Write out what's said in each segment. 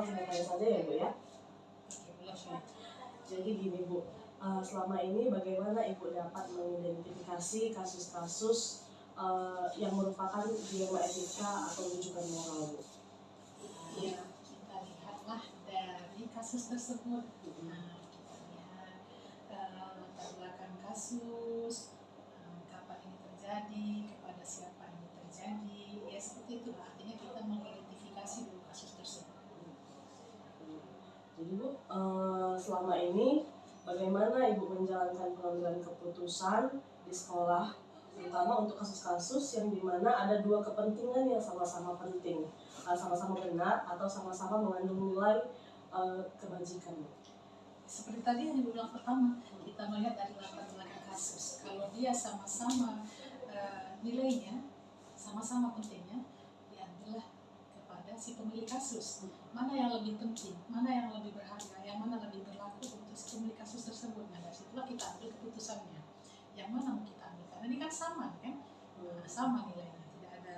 langsung bertanya saja ya Bu ya. Oke. Jadi gini Bu, selama ini bagaimana Ibu dapat mengidentifikasi kasus-kasus yang merupakan dilema etika atau rujukan moral Bu? Ya, kita lihatlah dari kasus tersebut. Nah, kita lihat latar belakang kasus, kapan ini terjadi, kepada siapa ini terjadi, ya seperti itu. Artinya kita mengidentifikasi dulu kasus tersebut. Jadi Bu, selama ini bagaimana Ibu menjalankan pengambilan keputusan di sekolah, terutama untuk kasus-kasus yang dimana ada dua kepentingan yang sama-sama penting, sama-sama benar atau sama-sama mengandung nilai kebajikan Bu? Seperti tadi yang Ibu bilang pertama, kita melihat dari latar belakang kasus. Kalau dia sama-sama nilainya, sama-sama pentingnya, diambillah kepada si pemilik kasus. Mana yang lebih penting, mana yang lebih berharga, yang mana lebih berlaku untuk si pemilik kasus tersebut. Nah, dari situlah kita ambil keputusannya. Yang mana mau kita ambil? Karena ini kan sama kan? Sama nilainya, tidak ada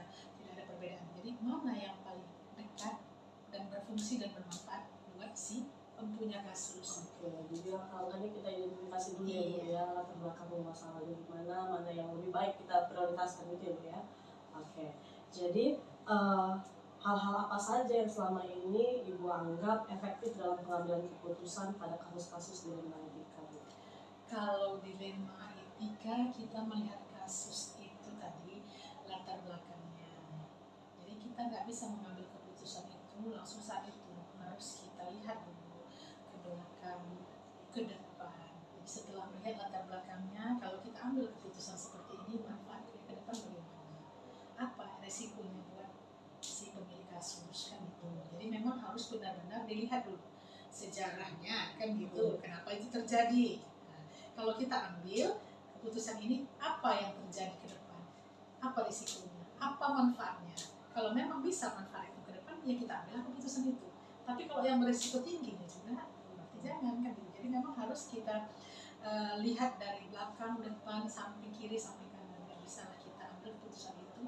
perbedaan. Jadi mana yang paling dekat dan berfungsi dan bermanfaat buat si mempunyai kasus. Oke, jadi kalau tadi kita identifikasi dulu ya Bu ya, latar belakang masalahnya gimana, mana yang lebih baik kita prioritaskan gitu ya Bu ya. Oke, jadi hal-hal apa saja yang selama ini Ibu anggap efektif dalam pengambilan keputusan pada kasus-kasus dilema etika Bu? Kalau dilema etika, kita melihat kasus itu tadi latar belakangnya. Jadi kita nggak bisa mengambil keputusan itu langsung saat itu, harus kita lihat dulu ke belakang, ke depan. Jadi setelah melihat latar belakangnya, kalau kita ambil keputusan seperti ini, manfaatnya ke depan bagaimana? Apa resikonya buat si pemilik kasus kan itu. Jadi memang harus benar-benar dilihat dulu sejarahnya kan gitu. Kenapa itu terjadi? Nah, kalau kita ambil keputusan ini, apa yang terjadi ke depan? Apa risikonya? Apa manfaatnya? Kalau memang bisa manfaat itu ke depan, ya kita ambil keputusan itu. Tapi kalau yang berisiko tinggi juga, berarti jangan kan gitu. Jadi memang harus kita lihat dari belakang, depan, samping kiri, samping kanan. Nggak bisa lah kita ambil keputusan itu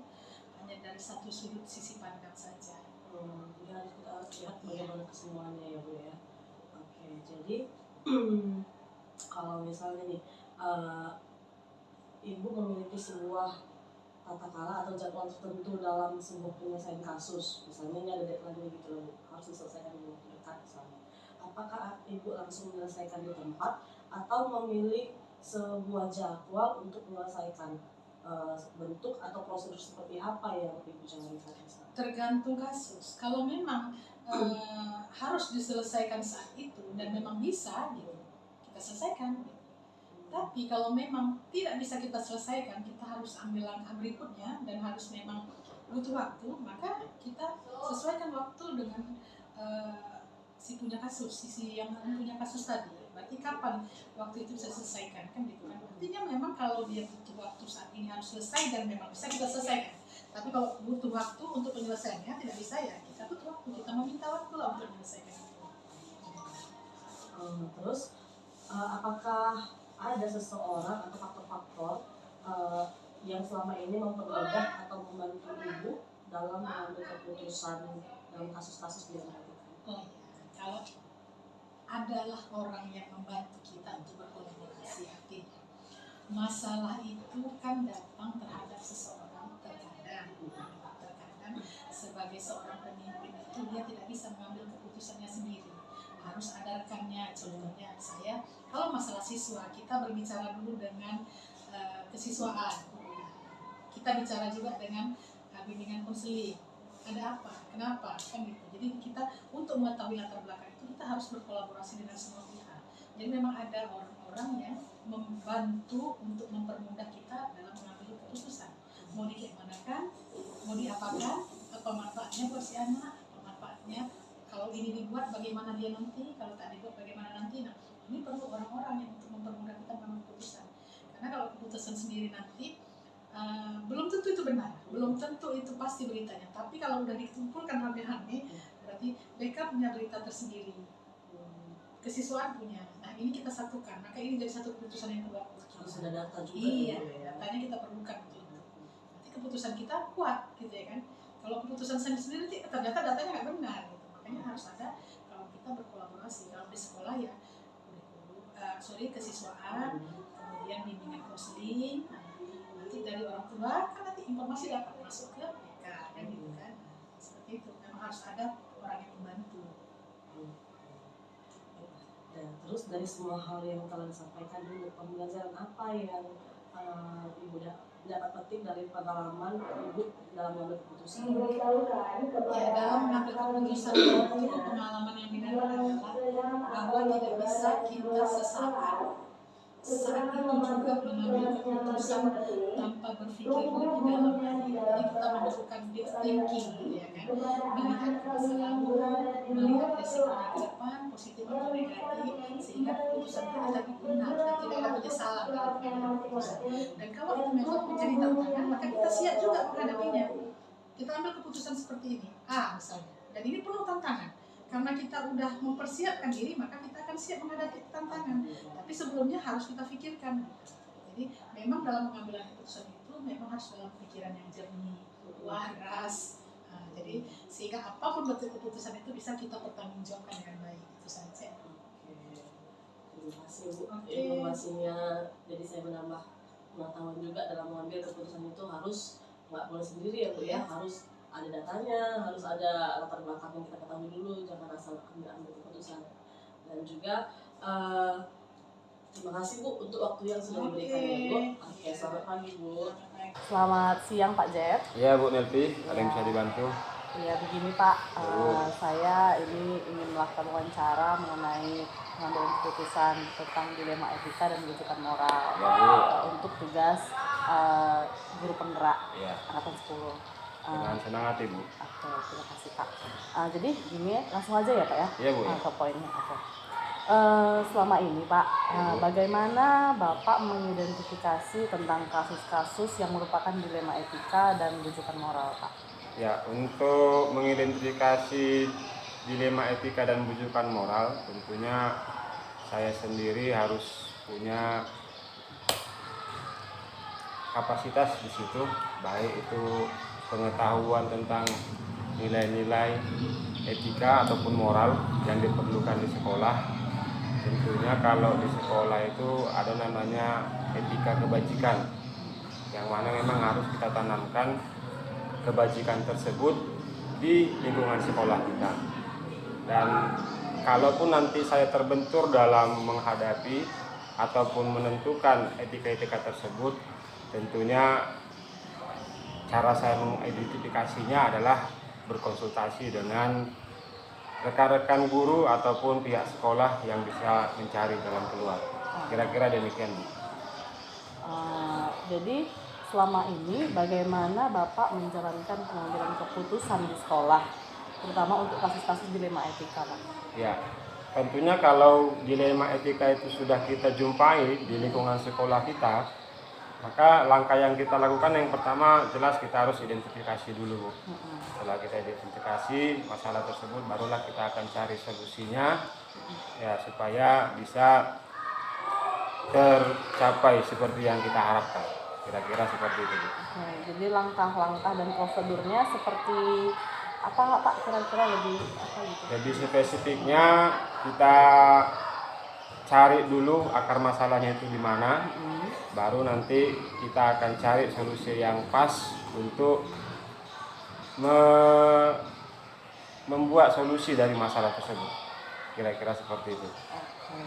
hanya dari satu sudut sisi pandang saja. Jadi harus kita lihat bagaimana kesemuanya ya Bu ya. Oke, jadi kalau misalnya nih Ibu memiliki sebuah tata cara atau jadwal tertentu dalam sebuah penyelesaian kasus, misalnya ini ada deadline gitu loh, harus diselesaikan di waktu dekat misalnya. Apakah Ibu langsung menyelesaikan di tempat atau memilih sebuah jadwal untuk menyelesaikan bentuk atau prosedur seperti apa yang Ibu jalankan? Tergantung kasus. Kalau memang harus diselesaikan saat itu dan memang bisa gitu, kita selesaikan gitu. Tapi kalau memang tidak bisa kita selesaikan, kita harus ambil langkah berikutnya dan harus memang butuh waktu, maka kita sesuaikan waktu dengan si punya kasus, sisi yang punya kasus tadi. Berarti kapan waktu itu bisa selesaikan kan gitu kan? Artinya memang kalau dia butuh waktu saat ini harus selesai dan memang bisa kita selesaikan. Tapi kalau butuh waktu untuk penyelesaiannya tidak bisa ya kita butuh waktu, kita meminta waktu lah untuk menyelesaikan itu. Terus apakah ada seseorang atau faktor-faktor yang selama ini mempermudah atau membantu Ibu dalam mengambil keputusan dalam kasus-kasus dilema etika? Oh iya, kalau adalah orang yang membantu kita untuk berkolaborasi, artinya masalah itu kan datang terhadap seseorang terkadang sebagai seorang pemimpin itu dia tidak bisa mengambil keputusannya sendiri, harus ada rekannya. Contohnya saya, kalau masalah siswa kita berbicara dulu dengan kesiswaan, kita bicara juga dengan bimbingan konseling, ada apa, kenapa, kan gitu. Jadi kita untuk mengetahui latar belakang itu kita harus berkolaborasi dengan semua pihak. Jadi memang ada orang-orang yang membantu untuk mempermudah kita dalam mengambil keputusan. Mau dikemanakan, mau diapakan, apa manfaatnya buat si anak, apa manfaatnya kalau ini dibuat bagaimana dia nanti, kalau tak dibuat bagaimana nanti. Nah, ini perlu orang-orang yang untuk mempermudah kita mengambil keputusan. Karena kalau keputusan sendiri nanti belum tentu itu benar, belum tentu itu pasti beritanya. Tapi kalau udah dikumpulkan rame-rame, berarti mereka punya berita tersendiri, kesiswaan punya. Nah ini kita satukan, maka ini jadi satu keputusan yang kuat. Harus ada data juga. Iya, datanya kita perlukan untuk itu. Nanti keputusan kita kuat, gitu ya kan. Kalau keputusan sendiri ternyata datanya nggak benar, gitu. Makanya harus ada kesiswaan, kemudian bimbingan konseling. Nanti dari orang tua kan nanti informasi dapat masuk ke PK kan gitu kan. Seperti itu, memang harus ada orang yang membantu. Dan terus dari semua hal yang kalian sampaikan dulu, pembelajaran apa yang ibu dapat petik dari pengalaman ibu dalam mengambil keputusan? Ya, dalam mengambil keputusan itu pengalaman yang didapat adalah bahwa tidak bisa kita saat itu juga mengambil keputusan tanpa berpikir lebih dalam lagi. Jadi kita membutuhkan deep thinking, ya kan? Melihat ke masa lalu, melihat resikonya ke depan, positif atau negatif, sehingga keputusan kita tadi benar dan tidak ada penyesalan dalam mengambil keputusan. Dan kalau itu memang menjadi tantangan, maka kita siap juga menghadapinya. Kita ambil keputusan seperti ini, misalnya, dan ini penuh tantangan. Karena kita udah mempersiapkan diri, maka kita akan siap menghadapi tantangan. Tapi sebelumnya harus kita pikirkan. Jadi memang dalam mengambil keputusan itu memang harus dalam pikiran yang jernih, waras. Jadi sehingga apapun bentuk keputusan itu bisa kita pertanggungjawabkan dengan baik. Itu saja. Terima kasih Bu informasinya. Jadi saya menambah pengetahuan juga dalam mengambil keputusan itu harus nggak boleh sendiri ya Bu ya, harus ada datanya, harus ada latar belakang yang kita ketahui dulu, jangan asal ambil keputusan. Dan juga terima kasih Bu untuk waktu yang sudah diberikan ya Bu. Oke, selamat pagi Bu. Selamat siang Pak Jet. Iya Bu Nelvi, ada yang bisa dibantu? Iya begini Pak, saya ini ingin melakukan wawancara mengenai pengambilan keputusan tentang dilema etika dan rujukan moral untuk tugas guru penggerak angkatan 10. Dengan senang hati Bu. Oke, terima kasih Pak. Jadi gini langsung aja ya Pak ya? Iya Bu. Ke poinnya. Oke. Selama ini Pak, bagaimana Bapak mengidentifikasi tentang kasus-kasus yang merupakan dilema etika dan rujukan moral Pak? Ya, untuk mengidentifikasi dilema etika dan rujukan moral, tentunya saya sendiri harus punya kapasitas di situ, baik itu pengetahuan tentang nilai-nilai etika ataupun moral yang diperlukan di sekolah. Tentunya kalau di sekolah itu ada namanya etika kebajikan, yang mana memang harus kita tanamkan kebajikan tersebut di lingkungan sekolah kita. Dan kalaupun nanti saya terbentur dalam menghadapi ataupun menentukan etika-etika tersebut, tentunya cara saya mengidentifikasinya adalah berkonsultasi dengan rekan-rekan guru ataupun pihak sekolah yang bisa mencari jalan keluar. Kira-kira demikian Bu. Jadi selama ini bagaimana Bapak menjalankan pengambilan keputusan di sekolah, terutama untuk kasus-kasus dilema etika Pak? Ya, tentunya kalau dilema etika itu sudah kita jumpai di lingkungan sekolah kita, maka langkah yang kita lakukan yang pertama jelas kita harus identifikasi dulu. Setelah kita identifikasi masalah tersebut, barulah kita akan cari solusinya ya supaya bisa tercapai seperti yang kita harapkan. Kira-kira seperti itu. Jadi langkah-langkah dan prosedurnya seperti apa Pak? Kira-kira lebih apa gitu? Jadi spesifiknya kita cari dulu akar masalahnya itu di mana. Baru nanti kita akan cari solusi yang pas untuk membuat solusi dari masalah tersebut. Kira-kira seperti itu. Oke.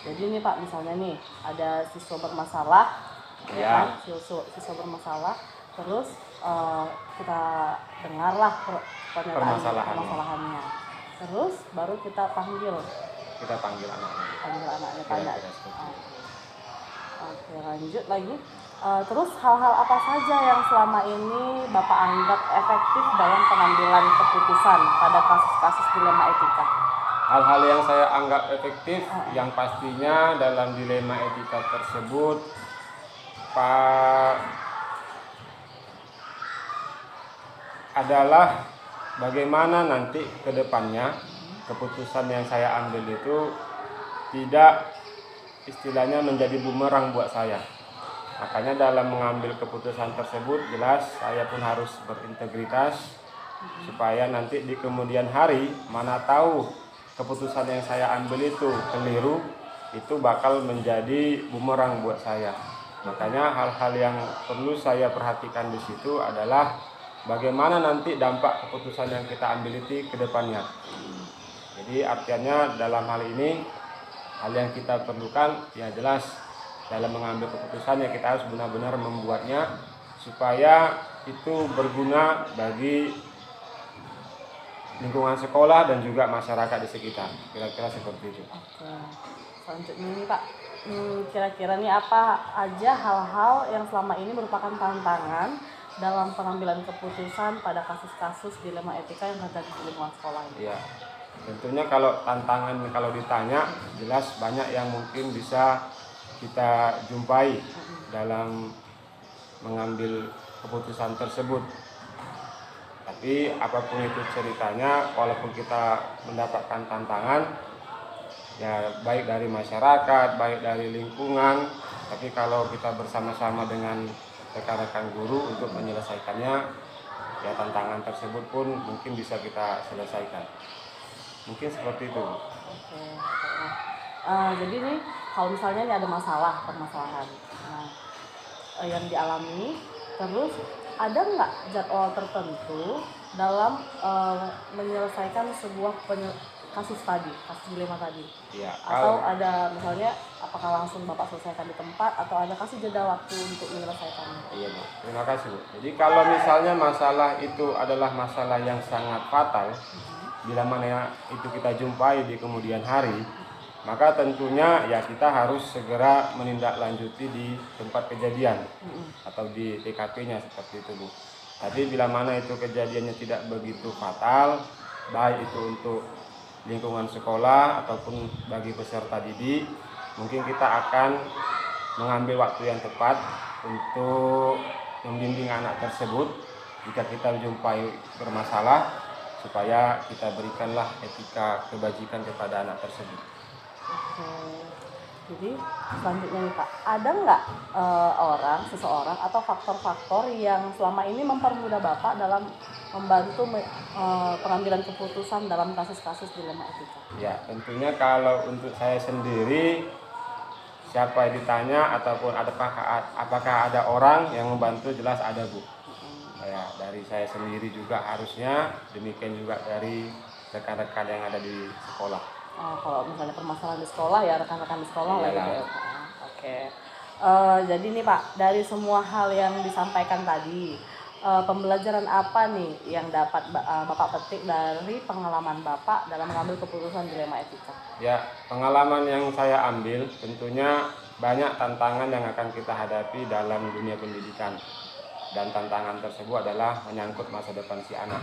Jadi nih Pak, misalnya nih ada siswa bermasalah, ya. Siswa bermasalah, terus kita dengarlah permasalahannya. Terus baru kita panggil anaknya tanya. Oke, lanjut lagi. Terus hal-hal apa saja yang selama ini Bapak anggap efektif dalam pengambilan keputusan pada kasus-kasus dilema etika? Hal-hal yang saya anggap efektif, yang pastinya dalam dilema etika tersebut, Pak, adalah bagaimana nanti ke depannya keputusan yang saya ambil itu tidak istilahnya menjadi bumerang buat saya. Makanya dalam mengambil keputusan tersebut jelas saya pun harus berintegritas supaya nanti di kemudian hari mana tahu keputusan yang saya ambil itu keliru, itu bakal menjadi bumerang buat saya. Makanya hal-hal yang perlu saya perhatikan di situ adalah bagaimana nanti dampak keputusan yang kita ambil itu ke depannya. Jadi artinya dalam hal ini, hal yang kita perlukan ya jelas dalam mengambil keputusan ya kita harus benar-benar membuatnya supaya itu berguna bagi lingkungan sekolah dan juga masyarakat di sekitar. Kira-kira seperti itu. Oke. Selanjutnya nih Pak, kira-kira nih apa aja hal-hal yang selama ini merupakan tantangan dalam pengambilan keputusan pada kasus-kasus dilema etika yang terjadi di lingkungan sekolah ini? Iya. Tentunya kalau tantangan kalau ditanya jelas banyak yang mungkin bisa kita jumpai dalam mengambil keputusan tersebut. Tapi apapun itu ceritanya, walaupun kita mendapatkan tantangan ya baik dari masyarakat, baik dari lingkungan, tapi kalau kita bersama-sama dengan rekan-rekan guru untuk menyelesaikannya, ya tantangan tersebut pun mungkin bisa kita selesaikan. Mungkin seperti itu. Oke. Jadi nih kalau misalnya ini ada permasalahan yang dialami, terus ada nggak jadwal tertentu dalam menyelesaikan sebuah kasus dilema tadi? Ya, Atau ada misalnya apakah langsung Bapak selesaikan di tempat atau ada kasih jeda waktu untuk menyelesaikannya? Iya Bu, terima kasih Bu. Jadi kalau misalnya masalah itu adalah masalah yang sangat fatal, bila mana itu kita jumpai di kemudian hari, maka tentunya ya kita harus segera menindaklanjuti di tempat kejadian atau di TKP-nya seperti itu Bu. Tapi bila mana itu kejadiannya tidak begitu fatal, baik itu untuk lingkungan sekolah ataupun bagi peserta didik, mungkin kita akan mengambil waktu yang tepat untuk membimbing anak tersebut jika kita jumpai bermasalah, supaya kita berikanlah etika kebajikan kepada anak tersebut. Oke. Jadi selanjutnya nih Pak, ada nggak seseorang atau faktor-faktor yang selama ini mempermudah Bapak dalam membantu pengambilan keputusan dalam kasus-kasus dilema etika? Ya, tentunya kalau untuk saya sendiri, siapa yang ditanya ataupun apakah ada orang yang membantu, jelas ada Bu. Ya, dari saya sendiri juga harusnya, demikian juga dari rekan-rekan yang ada di sekolah. Kalau misalnya permasalahan di sekolah ya rekan-rekan di sekolah lah gitu ya. Oke. Jadi nih Pak, dari semua hal yang disampaikan tadi, pembelajaran apa nih yang dapat Bapak petik dari pengalaman Bapak dalam mengambil keputusan dilema etika? Ya, pengalaman yang saya ambil tentunya banyak tantangan yang akan kita hadapi dalam dunia pendidikan. Dan tantangan tersebut adalah menyangkut masa depan si anak.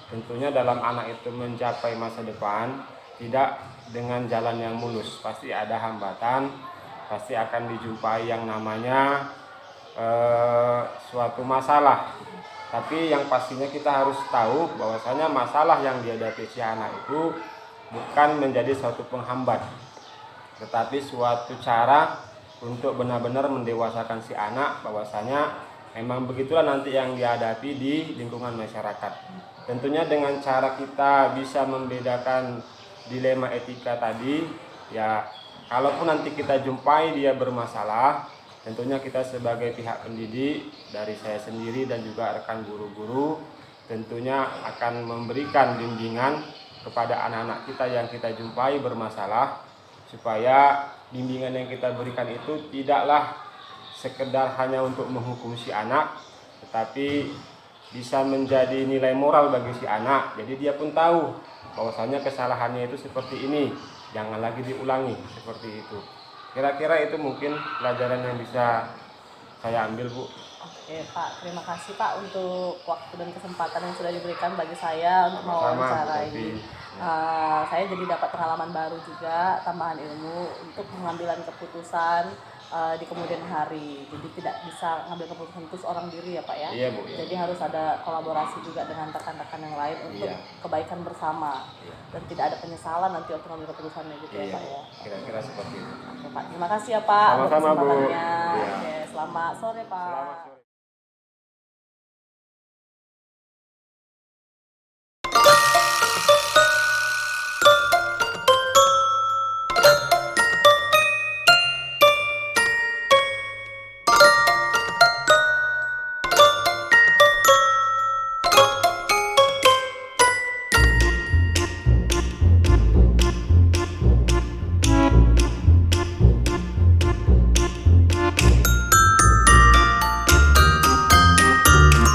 Tentunya dalam anak itu mencapai masa depan tidak dengan jalan yang mulus, pasti ada hambatan, pasti akan dijumpai yang namanya suatu masalah. Tapi yang pastinya kita harus tahu bahwasanya masalah yang dihadapi si anak itu bukan menjadi suatu penghambat, tetapi suatu cara untuk benar-benar mendewasakan si anak, bahwasanya memang begitulah nanti yang dihadapi di lingkungan masyarakat. Tentunya dengan cara kita bisa membedakan dilema etika tadi, ya kalaupun nanti kita jumpai dia bermasalah, tentunya kita sebagai pihak pendidik, dari saya sendiri dan juga rekan guru-guru, tentunya akan memberikan bimbingan kepada anak-anak kita yang kita jumpai bermasalah, supaya bimbingan yang kita berikan itu tidaklah sekedar hanya untuk menghukum si anak, tetapi bisa menjadi nilai moral bagi si anak. Jadi dia pun tahu bahwasanya kesalahannya itu seperti ini, jangan lagi diulangi seperti itu. Kira-kira itu mungkin pelajaran yang bisa saya ambil Bu. Oke Pak, terima kasih Pak untuk waktu dan kesempatan yang sudah diberikan bagi saya untuk mewawancara ini. Saya jadi dapat pengalaman baru juga, tambahan ilmu untuk pengambilan keputusan di kemudian hari. Jadi tidak bisa mengambil keputusan itu seorang diri ya Pak ya. Iya Bu. Iya. Jadi harus ada kolaborasi juga dengan rekan-rekan yang lain untuk kebaikan bersama. Dan tidak ada penyesalan nanti untuk mengambil keputusannya gitu ya Pak ya. Kira-kira seperti itu. Oke Pak, terima kasih ya Pak. Sama-sama Bu. Oke, selamat sore Pak. Selamat sore.